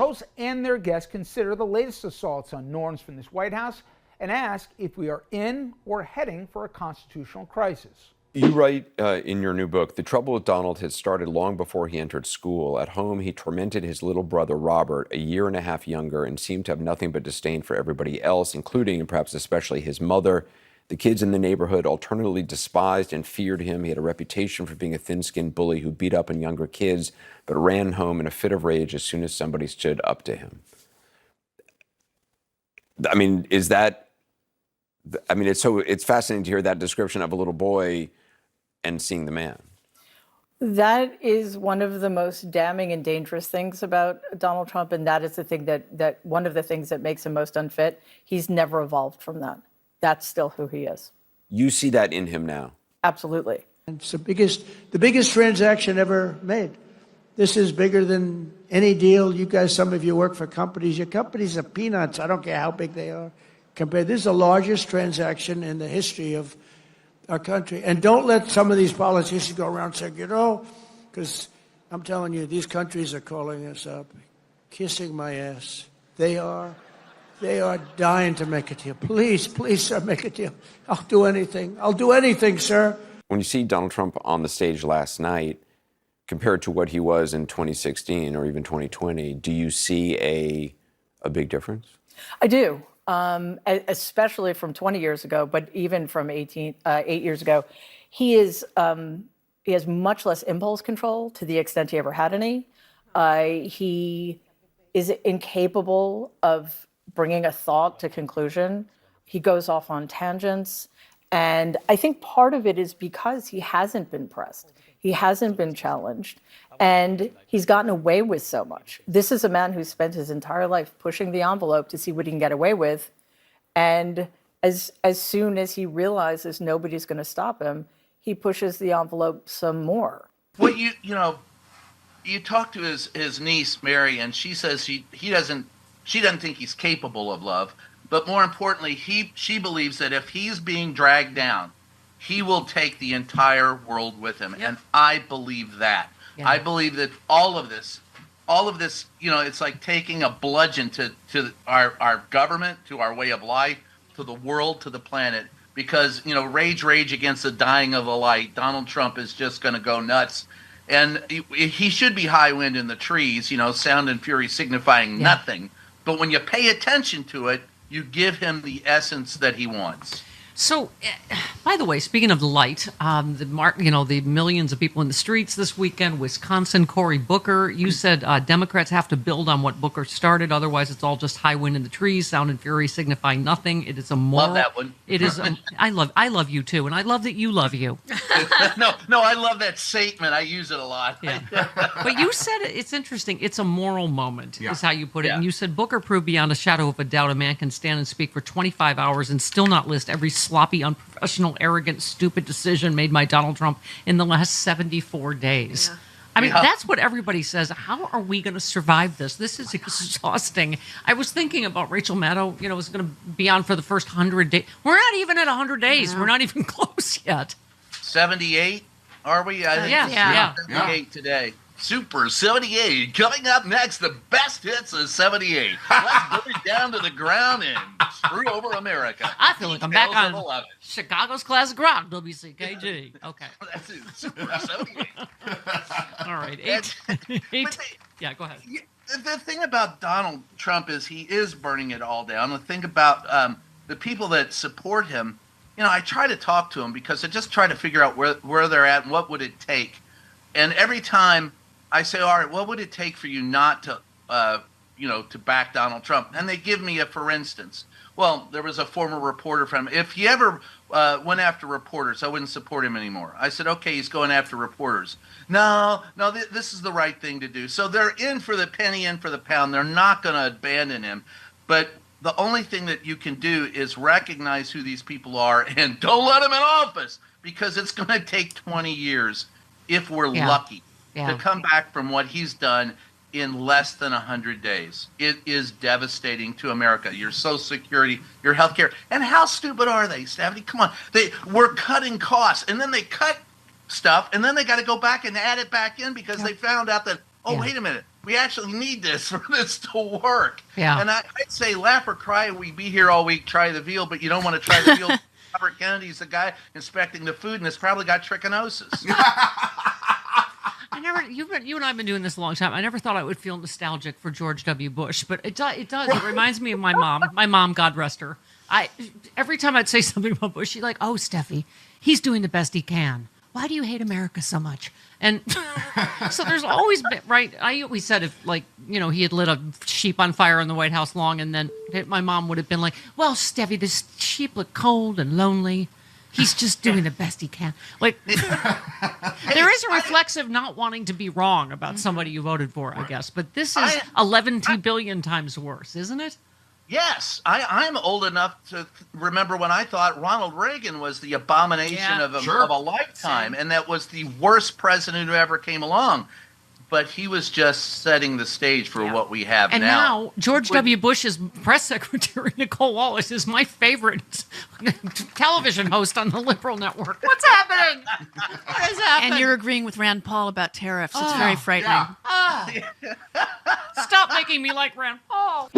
hosts and their guests consider the latest assaults on norms from this White House and ask if we are in or heading for a constitutional crisis. You write in your new book, the trouble with Donald had started long before he entered school. At home, he tormented his little brother, Robert, a year and a half younger, and seemed to have nothing but disdain for everybody else, including and perhaps especially his mother. The kids in the neighborhood alternately despised and feared him. He had a reputation for being a thin-skinned bully who beat up on younger kids, but ran home in a fit of rage as soon as somebody stood up to him. I mean, it's fascinating to hear that description of a little boy and seeing the man. That is one of the most damning and dangerous things about Donald Trump, and that is the thing that one of the things that makes him most unfit. He's never evolved from that. That's still who he is. You see that in him now? Absolutely. It's the biggest transaction ever made. This is bigger than any deal. You guys, some of you work for companies. Your companies are peanuts. I don't care how big they are. Compared, this is the largest transaction in the history of our country. And don't let some of these politicians go around saying, because I'm telling you, these countries are calling us up, kissing my ass. They are dying to make a deal. Please, sir, make a deal. I'll do anything. I'll do anything, sir. When you see Donald Trump on the stage last night, compared to what he was in 2016 or even 2020, do you see a big difference? I do. Especially from 20 years ago, but even from 8 years ago, he has much less impulse control to the extent he ever had any. He is incapable of bringing a thought to conclusion. He goes off on tangents. And I think part of it is because he hasn't been pressed. He hasn't been challenged. And he's gotten away with so much. This is a man who spent his entire life pushing the envelope to see what he can get away with. And as soon as he realizes nobody's going to stop him, he pushes the envelope some more. Well, you talk to his niece, Mary, and she says she doesn't think he's capable of love. But more importantly, she believes that if he's being dragged down, he will take the entire world with him. Yep. And I believe that. Yeah. I believe that all of this, it's like taking a bludgeon to our government, to our way of life, to the world, to the planet. Because, rage against the dying of the light. Donald Trump is just going to go nuts. And he should be high wind in the trees, sound and fury signifying nothing. But when you pay attention to it, you give him the essence that he wants. So, by the way, speaking of the light, the millions of people in the streets this weekend, Wisconsin, Cory Booker, you said Democrats have to build on what Booker started. Otherwise, it's all just high wind in the trees, sound and fury signifying nothing. It is a moral. Love that one. It is. I love you too, and I love that you love you. No, I love that statement. I use it a lot. Yeah. But you said it's interesting. It's a moral moment, is how you put it. Yeah. And you said Booker proved beyond a shadow of a doubt a man can stand and speak for 25 hours and still not list every sloppy, unprofessional, arrogant, stupid decision made by Donald Trump in the last 74 days. Yeah. I mean, that's what everybody says. How are we going to survive this? This is exhausting. I was thinking about Rachel Maddow, is going to be on for the first 100 days. We're not even at 100 days. We're not even close yet. 78, are we? I think 78 today. Super 78. Coming up next, the best hits of 78. Let's go down to the ground and screw over America. I feel like I'm back on Chicago's Classic Rock, WCKG. Okay. That's it. Super 78. All right. Yeah, go ahead. The thing about Donald Trump is he is burning it all down. The thing about the people that support him, I try to talk to them because I just try to figure out where they're at and what would it take. And every time I say, all right, what would it take for you not to, to back Donald Trump? And they give me for instance. Well, there was a former reporter from him. If he ever went after reporters, I wouldn't support him anymore. I said, okay, he's going after reporters. No, this is the right thing to do. So they're in for the penny, in for the pound. They're not going to abandon him. But the only thing that you can do is recognize who these people are and don't let them in office, because it's going to take 20 years, if we're lucky, to come back from what he's done in less than 100 days. It is devastating to America. Your Social Security, your health care. And how stupid are they, Stephanie? Come on. We're cutting costs, and then they cut stuff, and then they got to go back and add it back in because they found out that, wait a minute, we actually need this for this to work. Yeah. And I'd say laugh or cry. We'd be here all week, try the veal, but you don't want to try the veal. Robert Kennedy's the guy inspecting the food, and it's probably got trichinosis. You and I have been doing this a long time. I never thought I would feel nostalgic for George W. Bush, but it does. It reminds me of my mom. My mom, God rest her. Every time I'd say something about Bush, she'd like, "Oh, Steffi, he's doing the best he can. Why do you hate America so much?" And so there's always been, right? I always said if, like, he had lit a sheep on fire in the White House lawn, and then my mom would have been like, "Well, Steffi, this sheep looked cold and lonely. He's just doing the best he can." Like, there is a reflexive not wanting to be wrong about somebody you voted for, I guess. But this is 11 billion times worse, isn't it? Yes, I'm old enough to remember when I thought Ronald Reagan was the abomination of a lifetime, and that was the worst president who ever came along. But he was just setting the stage for what we have and now. Now, George W. Bush's press secretary, Nicole Wallace, is my favorite television host on the liberal network. What's happening? What has happened? And you're agreeing with Rand Paul about tariffs. It's very frightening. Stop making me like Rand Paul.